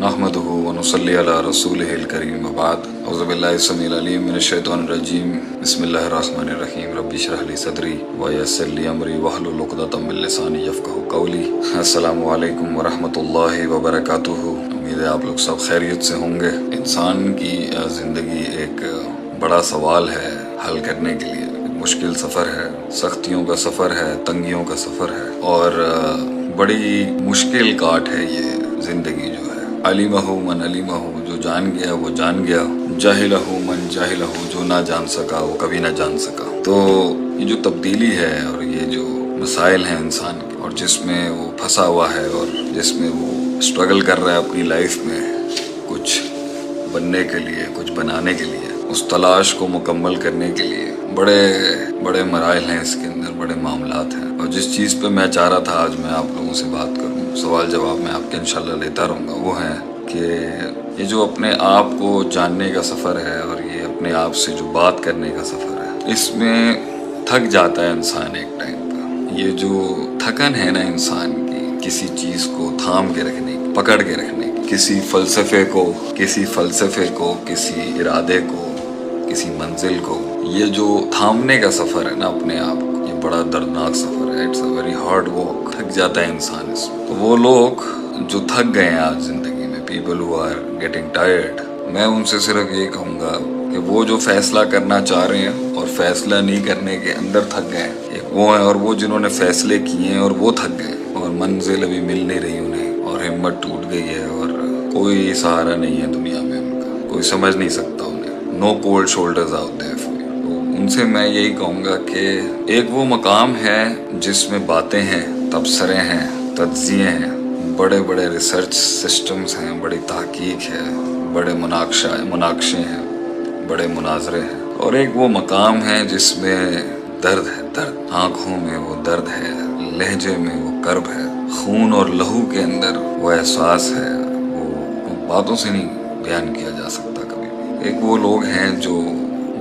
नहमदुहु व नुसल्ली अला रसूलिहिल करीम वबाद औज़ु बिल्लाहि समील अलीम मिनश शैतानिर रजीम बिस्मिल्लाहिर रहमानिर रहीम रब्बि इश्रह ली सदरी व यस्सिर ली अमरी वहलुल उक़दतम मिन लिसानी यफ़क़हू क़ौली। अस्सलामु अलैकुम व रहमतुल्लाहि व बरकातुहू। उम्मीद है आप लोग सब खैरियत से होंगे। इंसान की ज़िंदगी एक बड़ा सवाल है हल करने के लिए। मुश्किल सफ़र है, सख्तियों का सफ़र है, तंगियों का सफ़र है और बड़ी मुश्किल काट है ये ज़िंदगी जो है। अलिमहु मन अलिमहु, जो जान गया वो जान गया। जाहिलहु मन जाहिलहु, जो ना जान सका वो कभी ना जान सका। तो ये जो तब्दीली है और ये जो मसाइल हैं इंसान के और जिसमें वो फंसा हुआ है और जिसमें वो स्ट्रगल कर रहा है अपनी लाइफ में कुछ बनने के लिए, कुछ बनाने के लिए, उस तलाश को मुकम्मल करने के लिए बड़े बड़े मराइल हैं इसके अंदर, बड़े मामलात हैं। और जिस चीज़ पे मैं चाह रहा था आज मैं आप लोगों से बात करूं, सवाल जवाब मैं आपके इंशाल्लाह लेता रहूँगा, वो है कि ये जो अपने आप को जानने का सफ़र है और ये अपने आप से जो बात करने का सफ़र है, इसमें थक जाता है इंसान एक टाइम पर। ये जो थकन है ना इंसान की, किसी चीज़ को थाम के रखने की, पकड़ के रखने की, किसी फ़लसफ़े को, किसी इरादे को, किसी मंजिल को, ये जो थामने का सफ़र है ना अपने आप को, ये बड़ा दर्दनाक सफ़र है। It's a very hard walk. थक जाता है इंसान इसमें। तो वो लोग जो थक गए हैं आज ज़िंदगी में, people who are getting tired, मैं उनसे सिर्फ ये कहूँगा कि वो जो फैसला करना चाह रहे हैं और फैसला नहीं करने के अंदर थक गए हैं, एक वो हैं, और वो जिन्होंने फैसले किए हैं और वो थक गए और मंजिल अभी मिल नहीं रही उन्हें और हिम्मत टूट गई है और कोई सहारा नहीं है दुनिया में उनका, कोई समझ नहीं सकता उन्हें। No cold shoulders out there for you. तो उनसे मैं यही कहूँगा कि एक वो मकाम है जिसमें बातें हैं, तबसरे हैं, तज्ज़िये हैं, बड़े बड़े रिसर्च सिस्टम्स हैं, बड़ी तहकीक है, बड़े मुनाकशे हैं, बड़े मुनाजरे हैं। और एक वो मकाम है जिसमें दर्द है, दर्द आँखों में वो दर्द है, लहजे में वो कर्ब है, खून और लहू के अंदर वो एहसास है, वो बातों से नहीं बयान किया जा सकता कभी भी। एक वो लोग हैं जो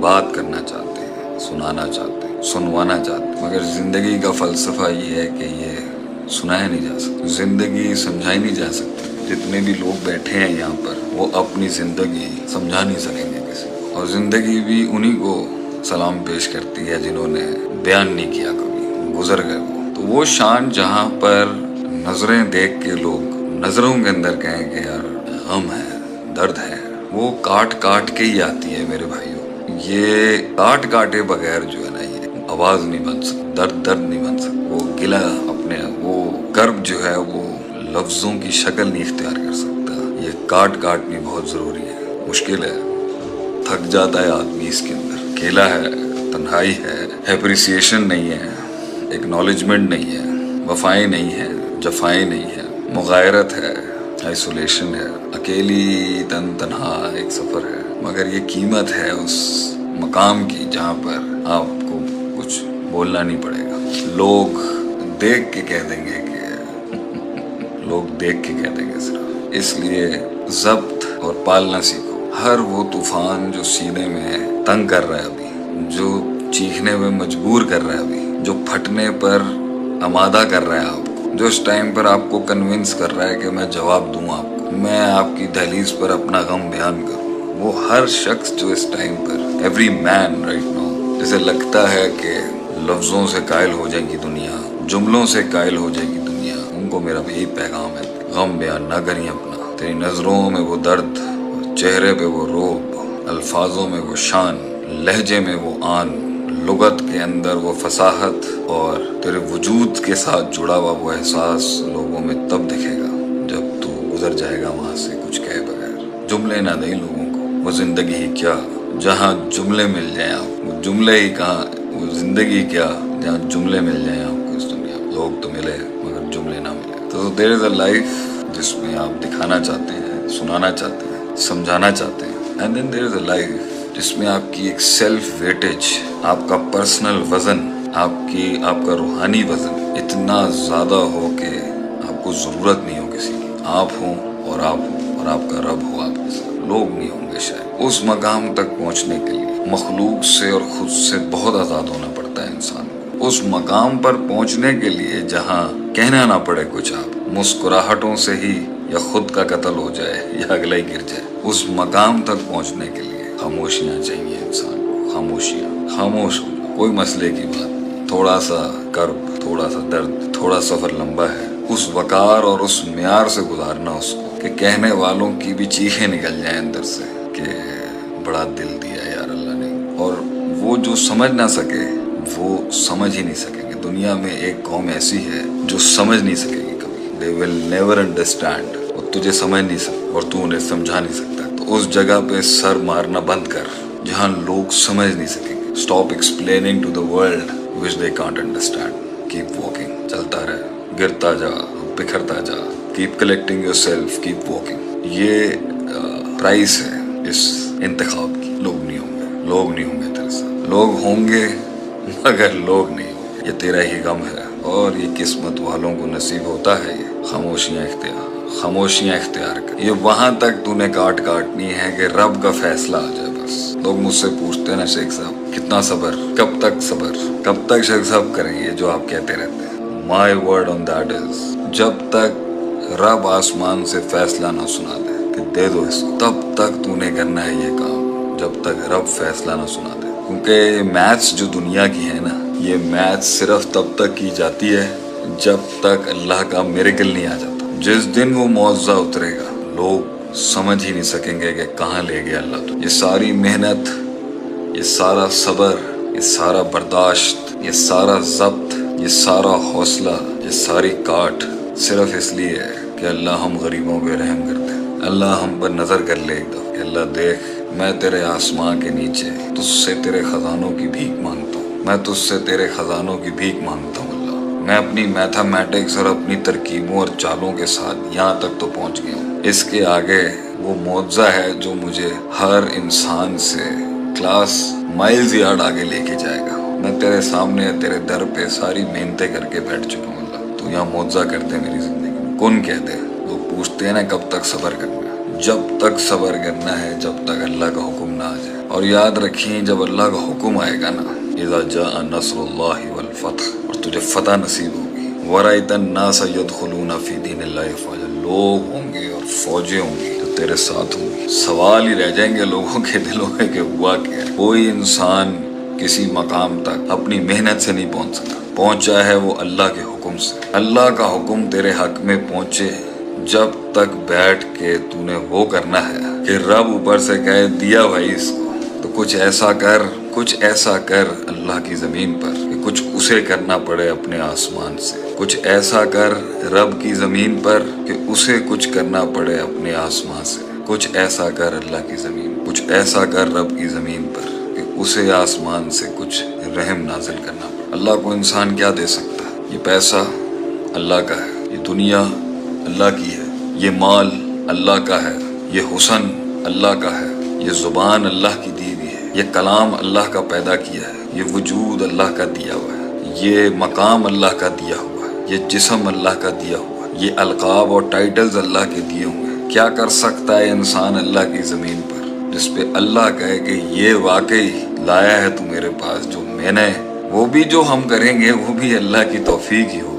बात करना चाहते हैं, सुनाना चाहते हैं, सुनवाना चाहते हैं, मगर ज़िंदगी का फ़लसफ़ा ये है कि ये सुनाया नहीं जा सकता, ज़िंदगी समझाई नहीं जा सकती। जितने भी लोग बैठे हैं यहाँ पर वो अपनी ज़िंदगी समझा नहीं सकेंगे किसी को, और ज़िंदगी भी उन्हीं को सलाम पेश करती है जिन्होंने बयान नहीं किया कभी, गुजर गए वो। तो वो शान जहाँ पर नज़रें देख के लोग नज़रों के अंदर कहें कि यार गम है, दर्द है, वो काट काट के ही आती है मेरे भाइयों। ये काट काटे बगैर जो है ना ये आवाज़ नहीं बन सकती, दर्द नहीं बन सकता। वो गिला अपने वो कर्ब जो है वो लफ्ज़ों की शक्ल नहीं इख्तियार कर सकता। ये काट काटनी बहुत ज़रूरी है। मुश्किल है, थक जाता है आदमी इसके अंदर। अकेला है, तन्हाई है, एप्रिसिएशन नहीं है, एक्नॉलेजमेंट नहीं है, वफ़ाएं नहीं है, जफ़ाएं नहीं है, मुग़ायरत है, आइसोलेशन है, अकेली तन्हा एक सफ़र है। मगर ये कीमत है उस मकाम की जहाँ पर आपको कुछ बोलना नहीं पड़ेगा। लोग देख के कह देंगे सिर्फ। इसलिए ज़ब्त और पालना सीखो। हर वो तूफ़ान जो सीने में तंग कर रहा है अभी, जो चीखने में मजबूर कर रहा है अभी, जो फटने पर आमादा कर रहा है आपको, जो इस टाइम पर आपको कन्विंस कर रहा है कि मैं जवाब दूँ आपको, मैं आपकी दहलीज पर अपना गम बयान करूँ, वो हर शख्स जो इस टाइम पर, एवरी मैन राइट नाउ, जिसे लगता है कि लफ्ज़ों से कायल हो जाएगी दुनिया, जुमलों से कायल हो जाएगी दुनिया, उनको मेरा यही पैगाम है, गम बयान ना करिए अपना। तेरी नज़रों में वो दर्द, चेहरे पे वो रोब, अल्फाजों में वो शान, लहजे में वो आन, लुगत के अंदर वो फसाहत और तेरे वजूद के साथ जुड़ा हुआ वो एहसास लोगों में तब दिखेगा जब तू गुजर जाएगा वहाँ से कुछ कहे बगैर। जुमले ना दें लोगों को, वो ज़िंदगी ही क्या जहाँ जुमले मिल जाएं आपको, वो जुमले ही कहाँ, वो ज़िंदगी क्या जहाँ जुमले मिल जाएं आपको इस दुनिया में। लोग तो मिले मगर जुमले ना मिले। तो देयर इज़ अ लाइफ जिसमें आप दिखाना चाहते हैं, सुनाना चाहते हैं, समझाना चाहते हैं, and then there is a life जिसमें आपकी एक सेल्फ वेटेज, आपका पर्सनल वज़न, आपका रूहानी वज़न इतना ज़्यादा हो कि आपको ज़रूरत नहीं हो किसी की। आप हों और आपका रब हो आपके साथ। लोग नहीं होंगे शायद। उस मकाम तक पहुँचने के लिए मखलूक से और ख़ुद से बहुत आज़ाद होना पड़ता है इंसान को। उस मकाम पर पहुँचने के लिए जहाँ कहना ना पड़े कुछ, आप मुस्कुराहटों से ही یا خود کا قتل ہو جائے یا اگلا ہی گر جائے، اس مقام تک پہنچنے کے لیے خاموشیاں چاہیے انسان کو، خاموشیاں، خاموش ہو جاؤ، کوئی مسئلے کی بات نہیں، تھوڑا سا کرب، تھوڑا سا درد، تھوڑا سفر لمبا ہے، اس وقار اور اس معیار سے گزارنا اس کو کہ کہنے والوں کی بھی چیخیں نکل جائیں اندر سے کہ بڑا دل دیا یار اللہ نے، اور وہ جو سمجھ نہ سکے وہ سمجھ ہی نہیں سکیں گے۔ دنیا میں ایک قوم ایسی ہے جو سمجھ نہیں سکے گی کبھی، they will never understand، وہ تجھے سمجھ نہیں سکتے اور تو انہیں سمجھا نہیں سکتا، تو اس جگہ پہ سر مارنا بند کر جہاں لوگ سمجھ نہیں سکیں گے۔ stop explaining to the world which they can't understand، keep walking، چلتا رہے، گرتا جا، بکھرتا جا، keep collecting yourself، keep walking۔ یہ پرائس ہے اس انتخاب کی۔ لوگ نہیں ہوں گے، لوگ نہیں ہوں گے تیرے ساتھ، لوگ ہوں گے مگر لوگ نہیں ہوں گے، یہ تیرا ہی غم ہے، اور یہ قسمت والوں کو نصیب ہوتا ہے۔ یہ خاموشیاں اختیار کر، یہ وہاں تک تو نے کاٹنی ہے کہ رب کا فیصلہ آ جائے۔ بس لوگ مجھ سے پوچھتے ہیں نا شیخ صاحب کتنا صبر، کب تک شیخ صاحب کریں گے جو آپ کہتے رہتے ہیں؟ My word on that is, جب تک رب آسمان سے فیصلہ نہ سنا دے کہ دے دو اس کو، تب تک تو نے کرنا ہے یہ کام، جب تک رب فیصلہ نہ سنا دے۔ کیونکہ میتھس جو دنیا کی ہے نا، یہ میتھس صرف تب تک کی جاتی ہے جب تک اللہ کا میریکل نہیں آ جاتا۔ جس دن وہ معجزہ اترے گا لوگ سمجھ ہی نہیں سکیں گے کہ کہاں لے گیا اللہ تو۔ یہ ساری محنت، یہ سارا صبر، یہ سارا برداشت، یہ سارا ضبط، یہ سارا حوصلہ، یہ ساری کاٹ صرف اس لیے ہے کہ اللہ ہم غریبوں پہ رحم کرتے ہیں، اللہ ہم پر نظر کر لے ایک دفعہ کہ اللہ دیکھ میں تیرے آسمان کے نیچے تجھ سے تیرے خزانوں کی بھیک مانگتا ہوں، میں تجھ سے تیرے خزانوں کی بھیک مانگتا ہوں اللہ، میں اپنی میتھمیٹکس اور اپنی ترکیبوں اور چالوں کے ساتھ یہاں تک تو پہنچ گیا ہوں، اس کے آگے وہ معجزہ ہے جو مجھے ہر انسان سے کلاس مائلز یارڈ آگے لے کے جائے گا۔ میں تیرے سامنے تیرے در پہ ساری محنتیں کر کے بیٹھ چکا ہوں اللہ، تو یہاں معجزہ کرتے میری زندگی میں۔ کون کہتے ہیں لوگ پوچھتے ہیں نا کب تک صبر کرنا ہے؟ جب تک صبر کرنا ہے جب تک اللہ کا حکم نہ آ جائے، اور یاد رکھیں جب اللہ کا حکم آئے گا نا، اذا جاء نصر اللہ والفتح، اور تجھے فتح نصیب ہوگی، ورأیت الناس يدخلون فی دین اللہ افواجا، لوگ ہوں گے اور فوجیں ہوں گی جو تیرے ساتھ ہوں گی، سوال ہی رہ جائیں گے لوگوں کے دلوں میں کہ ہوا کیا ہے۔ کوئی انسان کسی مقام تک اپنی محنت سے نہیں پہنچ سکتا، پہنچا ہے وہ اللہ کے حکم سے۔ اللہ کا حکم تیرے حق میں پہنچے جب تک بیٹھ کے تو نے وہ کرنا ہے کہ رب اوپر سے کہے دیا بھائی اس کو، تو کچھ ایسا کر اللہ کی زمین پر کہ کچھ اسے کرنا پڑے اپنے آسمان سے، کچھ ایسا کر رب کی زمین پر کہ اسے کچھ کرنا پڑے اپنے آسمان سے، کچھ ایسا کر اللہ کی زمین، کچھ ایسا کر رب کی زمین پر کہ اسے آسمان سے کچھ رحم نازل کرنا پڑے۔ اللہ کو انسان کیا دے سکتا ہے؟ یہ پیسہ اللہ کا ہے، یہ دنیا اللہ کی ہے، یہ مال اللہ کا ہے، یہ حسن اللہ کا ہے، یہ زبان اللہ کی دی ہوئی ہے، یہ کلام اللہ کا پیدا کیا ہے، یہ وجود اللہ کا دیا ہوا ہے، یہ مقام اللہ کا دیا ہوا ہے، یہ جسم اللہ کا دیا ہوا ہے، یہ القاب اور ٹائٹلز اللہ کے دیے ہوئے ہیں۔ کیا کر سکتا ہے انسان اللہ کی زمین پر جس پہ اللہ کہے کہ یہ واقعی لایا ہے تو میرے پاس جو میں نے، وہ بھی جو ہم کریں گے وہ بھی اللہ کی توفیق ہی ہو۔